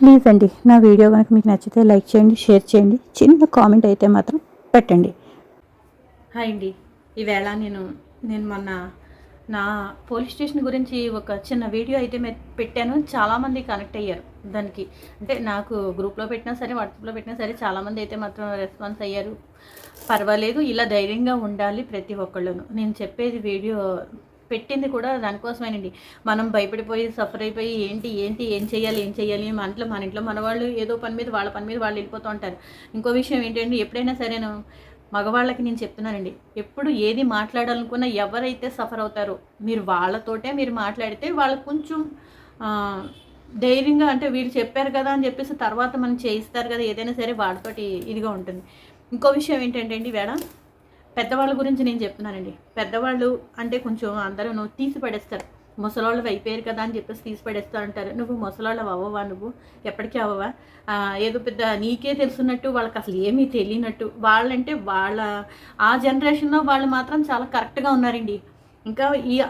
Please అండి నా video కనుక మీకు నచ్చితే లైక్ చేయండి, షేర్ చేయండి, చిన్న కామెంట్ అయితే మాత్రం పెట్టండి. హాయ్ అండి. ఈవేళ నేను మొన్న నా పోలీస్ స్టేషన్ గురించి ఒక చిన్న వీడియో అయితే పెట్టాను. చాలామంది కనెక్ట్ అయ్యారు దానికి. అంటే నాకు గ్రూప్లో పెట్టినా సరే, వాట్సాప్లో పెట్టినా సరే చాలామంది అయితే మాత్రం రెస్పాన్స్ అయ్యారు. పర్వాలేదు, ఇలా ధైర్యంగా ఉండాలి ప్రతి ఒక్కళ్ళను. నేను చెప్పేది వీడియో పెట్టింది కూడా దానికోసమేనండి. మనం భయపడిపోయి సఫర్ అయిపోయి ఏం చేయాలి మన ఇంట్లో మన వాళ్ళు ఏదో పని మీద వాళ్ళ పని మీద వాళ్ళు వెళ్ళిపోతూ ఉంటారు. ఇంకో విషయం ఏంటంటే, ఎప్పుడైనా సరేను మగవాళ్ళకి నేను చెప్తున్నానండి, ఎప్పుడు ఏది మాట్లాడాలనుకున్నా ఎవరైతే సఫర్ అవుతారో మీరు వాళ్ళతోటే మీరు మాట్లాడితే వాళ్ళకు కొంచెం ధైర్యంగా, అంటే వీళ్ళు చెప్పారు కదా అని చెప్పేసి తర్వాత మనం చేయిస్తారు కదా ఏదైనా సరే, వాళ్ళతోటి ఇదిగా ఉంటుంది. ఇంకో విషయం ఏంటంటే అండి, వేళ పెద్దవాళ్ళ గురించి నేను చెప్తున్నానండి. పెద్దవాళ్ళు అంటే కొంచెం అందరూ తీసి పడేస్తారు. ముసలోళ్ళు అయిపోయారు కదా అని చెప్పేసి తీసి పడేస్తూ అంటారు. నువ్వు ముసలోళ్ళు అవ్వవా, నువ్వు ఎప్పటికీ అవ్వవా, ఏదో పెద్ద నీకే తెలుసున్నట్టు వాళ్ళకి అసలు ఏమీ తెలియనట్టు. వాళ్ళంటే వాళ్ళ ఆ జనరేషన్లో వాళ్ళు మాత్రం చాలా కరెక్ట్గా ఉన్నారండి. ఇంకా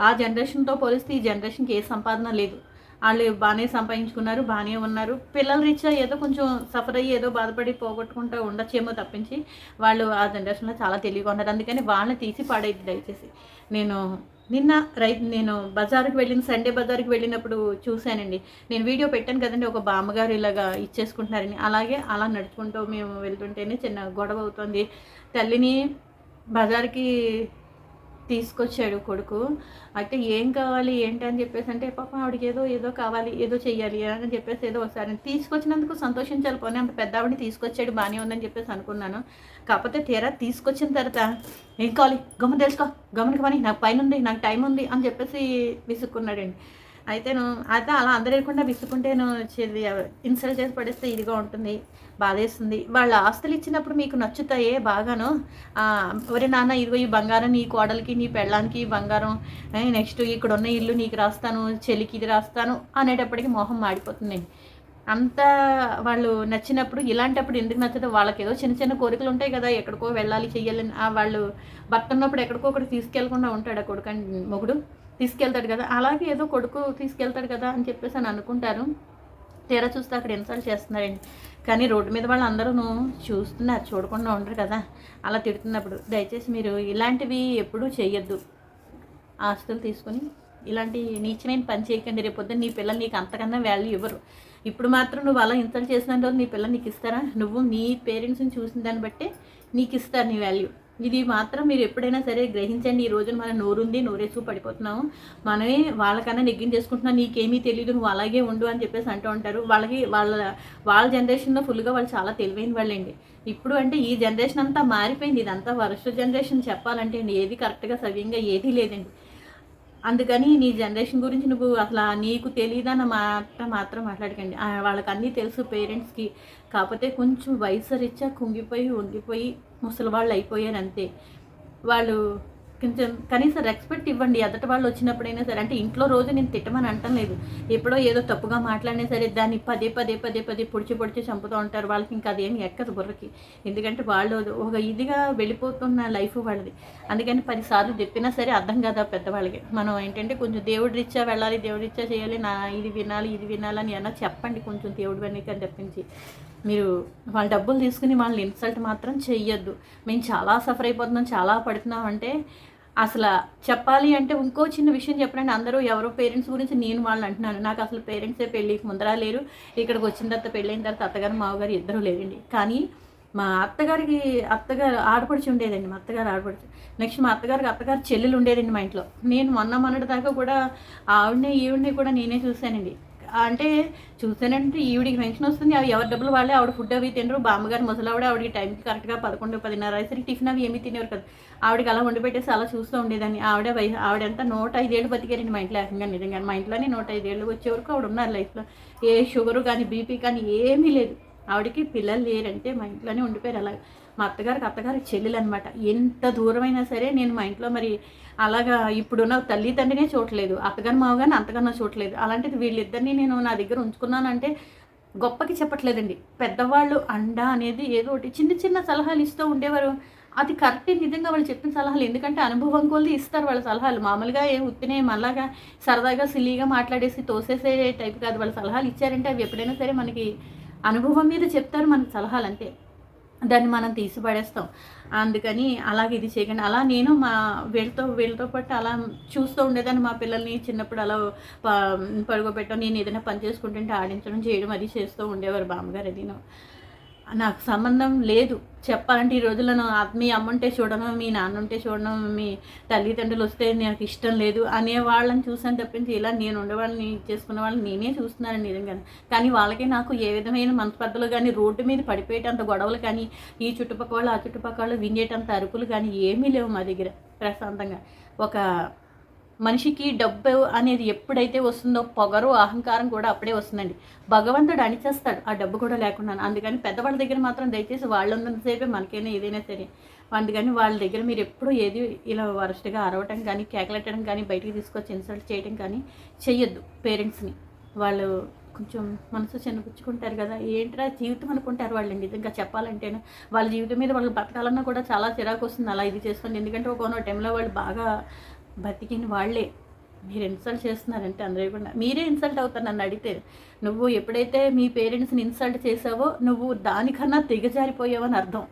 ఆ జనరేషన్తో పోలిస్తే ఈ జనరేషన్కి ఏ సంపాదన లేదు. వాళ్ళు బాగానే సంపాదించుకున్నారు, బాగానే ఉన్నారు. పిల్లల రీత్యా ఏదో కొంచెం సఫర్ అయ్యి ఏదో బాధపడి పోగొట్టుకుంటూ ఉండొచ్చేమో తప్పించి వాళ్ళు ఆ జనరేషన్లో చాలా తెలివిగా ఉన్నారు. అందుకని వాళ్ళని తీసి పడేది దయచేసి. నేను నేను బజారుకి సండే బజార్కి వెళ్ళినప్పుడు చూశానండి. నేను వీడియో పెట్టాను కదండి, ఒక బామ్మగారు ఇలాగా ఇచ్చేసుకుంటున్నారని. అలా నడుచుకుంటూ మేము వెళ్తుంటేనే చిన్న గొడవ అవుతుంది. తల్లిని బజార్కి తీసుకొచ్చాడు కొడుకు. అయితే ఏం కావాలి ఏంటి అని చెప్పేసి అంటే, పాపం ఆవిడకి ఏదో కావాలి, ఏదో చెయ్యాలి అని చెప్పేసి ఏదో ఒకసారి తీసుకొచ్చినందుకు సంతోషించాలి. పోనీ అంత పెద్ద ఆవిడని తీసుకొచ్చాడు, బాగానే ఉందని చెప్పేసి అనుకున్నాను. కాకపోతే తీరా తీసుకొచ్చిన తర్వాత ఏం కావాలి గమని తెలుసుకో, గమనికి పని, నాకు పైన ఉంది, నాకు టైం ఉంది అని చెప్పేసి విసుక్కున్నాడండి. అయితే అలా అందరూ లేకుండా విసుక్కుంటేను ఇన్సల్ట్ చేసి పడేస్తే ఇదిగా ఉంటుంది, బాధేస్తుంది. వాళ్ళ ఆస్తులు ఇచ్చినప్పుడు మీకు నచ్చుతాయే బాగాను. ఒరే నాన్న, ఇదిగో ఈ బంగారం నీ కోడలికి నీ పెళ్ళానికి బంగారం, నెక్స్ట్ ఇక్కడ ఉన్న ఇల్లు నీకు రాస్తాను, చెల్లికి ఇది రాస్తాను అనేటప్పటికి మొహం మాడిపోతుందండి. అంతా వాళ్ళు నచ్చినప్పుడు ఇలాంటప్పుడు ఎందుకు నచ్చదో, వాళ్ళకి ఏదో చిన్న చిన్న కోరికలు ఉంటాయి కదా, ఎక్కడికో వెళ్ళాలి చెయ్యాలని. వాళ్ళు భర్త ఉన్నప్పుడు ఎక్కడికో ఒకటి తీసుకెళ్లకుండా ఉంటాడు ఆ కొడుకు, మొగుడు తీసుకెళ్తాడు కదా, అలాగే ఏదో కొడుకు తీసుకెళ్తాడు కదా అని చెప్పేసి అని అనుకుంటారు. తీరా చూస్తే అక్కడ ఇన్సల్ట్ చేస్తున్నారండి. కానీ రోడ్డు మీద వాళ్ళందరూ చూస్తున్నారు, చూడకుండా ఉండరు కదా. అలా తిడుతున్నప్పుడు దయచేసి మీరు ఇలాంటివి ఎప్పుడూ చేయొద్దు. ఆస్తులు తీసుకొని ఇలాంటి నీచమైన పని చేయకండి. రేపొద్దున నీ పిల్లలు నీకు అంతకన్నా వాల్యూ ఇవ్వరు. ఇప్పుడు మాత్రం నువ్వు అలా ఇన్సల్ట్ చేసిన రోజు నీ పిల్లలు నీకు ఇస్తారా? నువ్వు నీ పేరెంట్స్ని చూసిన దాన్ని బట్టే నీకు ఇస్తారు నీ వాల్యూ. ఇది మాత్రం మీరు ఎప్పుడైనా సరే గ్రహించండి. ఈ రోజున మన నోరుంది, నోరేసుకు పడిపోతున్నాము. మనమే వాళ్ళకన్నా నెగ్గించేసుకుంటున్నాం. నీకేమీ తెలియదు, నువ్వు అలాగే ఉండు అని చెప్పేసి అంటూ ఉంటారు. వాళ్ళ జనరేషన్లో ఫుల్గా వాళ్ళు చాలా తెలివైన వాళ్ళండి. ఇప్పుడు అంటే ఈ జనరేషన్ అంతా మారిపోయింది. ఇదంతా వరస్ట్ జనరేషన్ చెప్పాలంటే అండి. ఏది కరెక్ట్గా సవ్యంగా ఏదీ లేదండి. అందుకని నీ జనరేషన్ గురించి నువ్వు అసలు నీకు తెలియదన్న మాట మాత్రం మాట్లాడకండి. వాళ్ళకి అన్నీ తెలుసు పేరెంట్స్కి. కాకపోతే కొంచెం వయసు రీత్యా కుంగిపోయి ఉండిపోయి ముసలి వాళ్ళు అయిపోయారు అంతే. వాళ్ళు కొంచెం కనీసం రెస్పెక్ట్ ఇవ్వండి ఎదటి వాళ్ళు వచ్చినప్పుడైనా సరే. అంటే ఇంట్లో రోజు నేను తిట్టమని అంటం లేదు. ఎప్పుడో ఏదో తప్పుగా మాట్లాడినా సరే దాన్ని పదే పొడిచి చంపుతూ ఉంటారు. వాళ్ళకి ఇంకా అదేమి ఎక్కదు బుర్రకి. ఎందుకంటే వాళ్ళు ఒక ఇదిగా వెళ్ళిపోతున్న లైఫ్ వాళ్ళది. అందుకని 10 సార్లు చెప్పినా సరే అర్థం కాదు పెద్దవాళ్ళకి. మనం ఏంటంటే కొంచెం దేవుడి రీత్యా వెళ్ళాలి, దేవుడి రీత్యా చేయాలి, ఇది వినాలని అన్నా చెప్పండి కొంచెం దేవుడి వెనకని తప్పించి. మీరు వాళ్ళ డబ్బులు తీసుకుని వాళ్ళని ఇన్సల్ట్ మాత్రం చెయ్యొద్దు. మేము చాలా సఫర్ అయిపోతున్నాం, చాలా పడుతున్నాం అంటే అసలు చెప్పాలి అంటే ఇంకో చిన్న విషయం చెప్పండి. అందరూ ఎవరో పేరెంట్స్ గురించి నేను వాళ్ళని అంటున్నాను. నాకు అసలు పేరెంట్సే పెళ్ళికి ముందర లేరు. ఇక్కడికి వచ్చిన తర్వాత పెళ్ళైన తర్వాత అత్తగారు మామగారు ఇద్దరు లేరండి. కానీ మా అత్తగారు ఆడపడిచి ఉండేదండి. మా అత్తగారు ఆడపడిచి, నెక్స్ట్ మా అత్తగారు చెల్లెలు ఉండేదండి మా ఇంట్లో. నేను మొన్నటి దాకా కూడా ఈవిడ్ని కూడా నేనే చూశానండి. అంటే చూసానంటే ఈవిడికి పెన్షన్ వస్తుంది, అవి ఎవరి డబ్బులు వాళ్ళే. ఆవిడ ఫుడ్ అవి తినరు. బామ్మగారు ముసలావిడ, ఆవిడకి టైంకి కరెక్ట్గా 11, 10:30 అయ్యేసరికి టిఫిన్ అవి ఏమీ తినేవారు కదా. ఆవిడకి అలా వండి పెట్టేసి అలా చూస్తూ ఉండేదాన్ని. ఆవిడంతా 105 ఏళ్ళు బతికారండి మా ఇంట్లో. ఏకంగా నిజంగా మా ఇంట్లోనే 105 ఏళ్ళు వచ్చే వరకు ఆవిడ ఉన్నారు లైఫ్లో. ఏ షుగరు కానీ బీపీ కానీ ఏమీ లేదు. ఆవిడకి పిల్లలు లేరంటే మా ఇంట్లోనే ఉండిపోయారు అలాగ. మా అత్తగారి చెల్లెలు అనమాట. ఎంత దూరమైనా సరే నేను మా ఇంట్లో మరి అలాగా ఇప్పుడున్న తల్లి తండ్రినే చూడలేదు, అత్తగారు మావగారిని అంతకన్నా చూడలేదు. అలాంటిది వీళ్ళిద్దరిని నేను నా దగ్గర ఉంచుకున్నానంటే గొప్పకి చెప్పట్లేదండి. పెద్దవాళ్ళు అండ అనేది ఏదో ఒకటి చిన్న చిన్న సలహాలు ఇస్తూ ఉండేవారు. అది కరెక్టే నిజంగా వాళ్ళు చెప్పిన సలహాలు. ఎందుకంటే అనుభవం కొలది ఇస్తారు వాళ్ళ సలహాలు. మామూలుగా ఏం ఉత్తినే మనలాగా సరదాగా సిల్లీగా మాట్లాడేసి తోసేసే టైప్ కాదు. వాళ్ళ సలహాలు ఇచ్చారంటే అవి ఎప్పుడైనా సరే మనకి అనుభవం మీద చెప్తారు మనకి సలహాలు అంతే. దాన్ని మనం తీసి పడేస్తాం. అందుకని అలాగే ఇది చేయకండి. అలా నేను వీళ్ళతో పాటు అలా చూస్తూ ఉండేదాన్ని. మా పిల్లల్ని చిన్నప్పుడు అలా ప పడుకోబెట్టడం, నేను ఏదైనా పని చేసుకుంటుంటే ఆడించడం, చేయడం అది చేస్తూ ఉండేవారు బామ్మగారు అదీను. నాకు సంబంధం లేదు. చెప్పాలంటే ఈ రోజుల్లో మీ అమ్ముంటే చూడను, మీ నాన్నుంటే చూడను, మీ తల్లిదండ్రులు వస్తే నాకు ఇష్టం లేదు అనే వాళ్ళని చూసాను తప్పించి, ఇలా నేను ఉండేవాళ్ళని చేసుకున్న వాళ్ళని నేనే చూస్తున్నానండి నిజంగానే. కానీ వాళ్ళకి నాకు ఏ విధమైన మనస్పర్ధలు కానీ, రోడ్డు మీద పడిపోయేటంత గొడవలు కానీ, ఈ చుట్టుపక్కల వాళ్ళు, ఆ చుట్టుపక్కల వాళ్ళు వినేటంత అరుపులు కానీ ఏమీ లేవు మా దగ్గర ప్రశాంతంగా. ఒక మనిషికి డబ్బు అనేది ఎప్పుడైతే వస్తుందో పొగరు, అహంకారం కూడా అప్పుడే వస్తుందండి. భగవంతుడు అణిచేస్తాడు ఆ డబ్బు కూడా లేకుండా. అందుకని పెద్దవాళ్ళ దగ్గర మాత్రం దయచేసి వాళ్ళున్నంతసేపే మనకైనా ఏదైనా సరే. అందుకని వాళ్ళ దగ్గర మీరు ఎప్పుడూ ఏది ఇలా వరస్ట్‌గా అరవటం కానీ, కేకలెట్టడం కానీ, బయటికి తీసుకొచ్చి ఇన్సల్ట్ చేయడం కానీ చెయ్యొద్దు పేరెంట్స్‌ని. వాళ్ళు కొంచెం మనసు చిన్నపుచ్చుకుంటారు కదా! ఏంట్రా జీవితం అనుకుంటారు వాళ్ళు నిజంగా చెప్పాలంటేను. వాళ్ళ జీవితం మీద వాళ్ళకి బతకాలన్నా కూడా చాలా చిరాకొస్తుంది అలా ఇది చేస్తుంది. ఎందుకంటే ఒకానో టైంలో వాళ్ళు బాగా బతికిన వాళ్ళే. మీరు ఇన్సల్ట్ చేస్తున్నారంటే అందరూ కూడా మీరే ఇన్సల్ట్ అవుతారు నన్ను అడిగితే. నువ్వు ఎప్పుడైతే మీ పేరెంట్స్‌ని ఇన్సల్ట్ చేసావో నువ్వు దానికన్నా దిగజారిపోయావని అర్థం.